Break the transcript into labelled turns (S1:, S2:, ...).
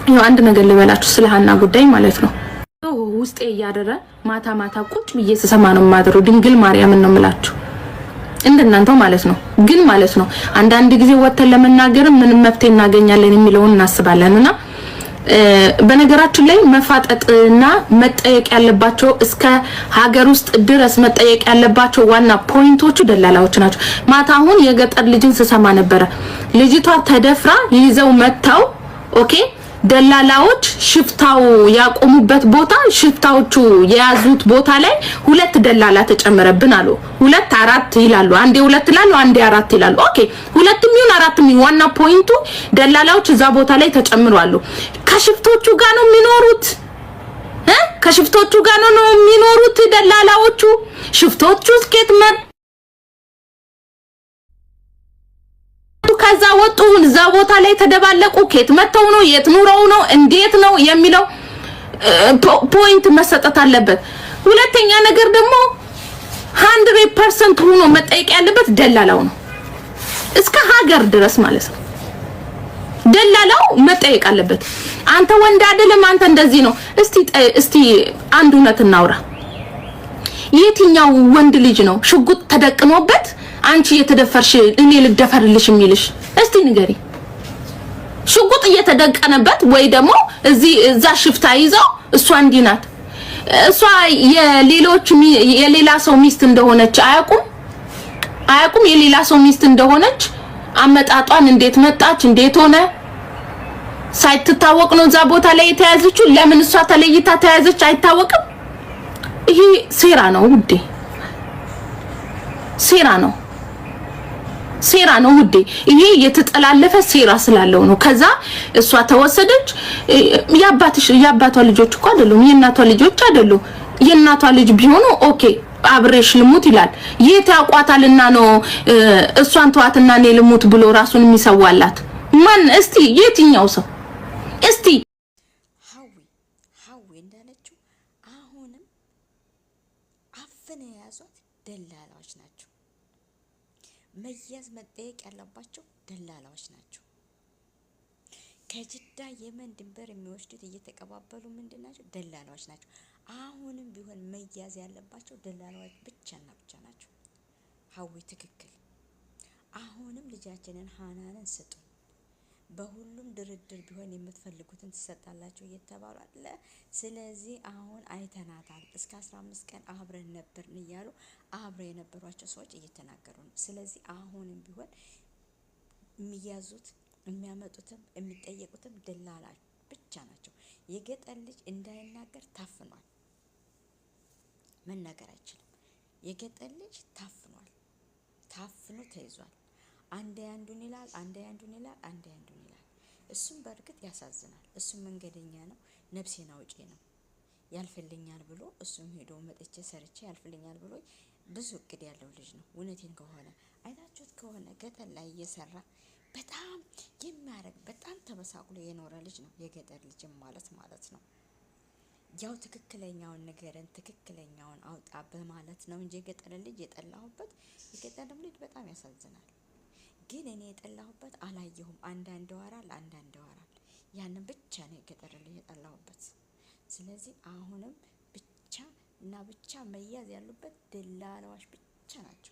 S1: ያው አንድ ነገር ልበላችሁ ስለ ሀና ጉዳይ ማለት ነው። ውስጤ ያደረ ማታ ማታ ቁጭ ብዬ ስሰማ ነው ማድረው ድንግል ማርያም ነው የምላችሁ እንደናንተው ማለት ነው። ግን ማለት ነው አንዳንድ ጊዜ ወተን ለመናገር ምን መፍትሄ እናገኛለን የሚለውን እናስባለንና በነገራችን ላይ መፋጠጥና መጠየቅ ያለባቸው እስከ ሀገር ውስጥ ድረስ መጠየቅ ያለባቸው ዋና ፖይንቶቹ ደላላዎች ናቸው። ማታ አሁን የገጠር ልጅን ስሰማ ነበር። ልጅቷ ተደፍራ ይዘው መጣው ኦኬ ደላላዎች ሽፍታው ያቆሙበት ቦታ ሽፍታዎቹ የያዙት ቦታ ላይ ሁለት ደላላ ተጨመረብን አሉ። ሁለት አራት ይላሉ። አንዴ ሁለት ይላሉ፣ አንዴ አራት ይላሉ። ኦኬ ሁለትም ይሁን አራትም ይሁን ዋና ፖይንቱ ደላላዎች እዛ ቦታ ላይ ተጨምሯሉ። ከሽፍቶቹ ጋር ነው የሚኖሩት ከሽፍቶቹ ጋር ነው የሚኖሩት ደላላዎቹ። ሽፍቶቹ ስኬት ከዛ ወጡ እዛ ቦታ ላይ ተደባለቁ። ከየት መተው ነው የት ኑረው ነው እንዴት ነው የሚለው ፖይንት መሰጠት አለበት። ሁለተኛ ነገር ደግሞ 100% ሆኖ መጠየቅ ያለበት ደላላው ነው እስከ ሀገር ድረስ ማለት ነው። ደላላው መጠየቅ አለበት። አንተ ወንድ አይደለም አንተ እንደዚህ ነው። እስቲ አንድ እውነት እናውራ። የትኛው ወንድ ልጅ ነው ሽጉጥ ተደቅኖበት አንቺ የተደፈርሽ እኔ ልደፈርልሽ የሚልሽ? እስቲ ንገሪ። ሽጉጥ እየተደቀነበት ወይ ደግሞ እዛ ሽፍታ ይዘው እሷ እንዲናት እሷ የሌላ ሰው ሚስት እንደሆነች አያውቁም የሌላ ሰው ሚስት እንደሆነች አመጣጧን እንዴት መጣች እንዴት ሆነ ሳይተታወቅ ነው እዛ ቦታ ላይ የተያዘችው። ለምን እሷ ተለይታ ተያዘች አይታወቅም። ይሄ ሴራ ነው ውዴ፣ ሴራ ነው ውዴ። ይሄ የተጠላለፈ ሴራ ስላለው ነው። ከዛ እሷ ተወሰደች። ያባቷ ልጆች እኮ አይደሉም የእናቷ ልጆች አይደሉም። የእናቷ ልጅ ቢሆኑ ኦኬ አብሬሽ ልሙት ይላል። ያቋታልና ነው እሷን ተዋትና እኔ ልሙት ብሎ ራሱን የሚሰዋላት ማን? እስቲ የትኛው ሰው? እስቲ
S2: ሀዊ እንዳለችው አሁንም አፍነ የያዟት ደላላዎች ናቸው። መያዝ መጠየቅ ያለባቸው ደላላዎች ናቸው። ከጅዳ የመን ድንበር የሚወስዱት እየተቀባበሉ ምንድናቸው? ደላላዎች ናቸው። አሁንም ቢሆን መያዝ ያለባቸው ደላላዎች ብቻና ብቻ ናቸው። ሀዊ ትክክል። አሁንም ልጃችንን ሀናንን ስጡ። በሁሉም ድርድር ቢሆን የምትፈልጉትን ትሰጣላችሁ እየተባሉ አለ። ስለዚህ አሁን አይተናታል። እስከ 15 ቀን አብረን ነበርን እያሉ አብረው የነበሯቸው ሰዎች እየተናገሩ ነው። ስለዚህ አሁንም ቢሆን የሚያዙት የሚያመጡትም የሚጠየቁትም ደላላ ብቻ ናቸው። የገጠር ልጅ እንዳይናገር ታፍኗል። መናገር አይችልም። የገጠር ልጅ ታፍኗል። ታፍኖ ተይዟል። አንዴ አንዱን ይላል፣ አንዴ አንዱን ይላል፣ አንዴ አንዱን ይላል። እሱም በእርግጥ ያሳዝናል። እሱም መንገደኛ ነው፣ ነፍሴን አውጪ ነው። ያልፈልኛል ብሎ እሱም ሄዶ መጥቼ ሰርቼ ያልፈልኛል ብሎ ብዙ እቅድ ያለው ልጅ ነው። እውነቴን ከሆነ አይታችሁት ከሆነ ገጠር ላይ እየሰራ በጣም የሚያረግ በጣም ተበሳቅሎ የኖረ ልጅ ነው። የገጠር ልጅ ማለት ነው። ያው ትክክለኛውን ነገርን ትክክለኛውን አውጣ በማለት ነው እንጂ የገጠር ልጅ የጠላሁበት የገጠር ልጅ በጣም ያሳዝናል። ግን እኔ የጠላሁበት አላየሁም። አንዳንድ ወራል ያንን ብቻ ነው የገጠር ልጅ የጠላሁበት። ስለዚህ አሁንም ብቻ መያዝ ያሉበት ደላላዎች ብቻ ናቸው።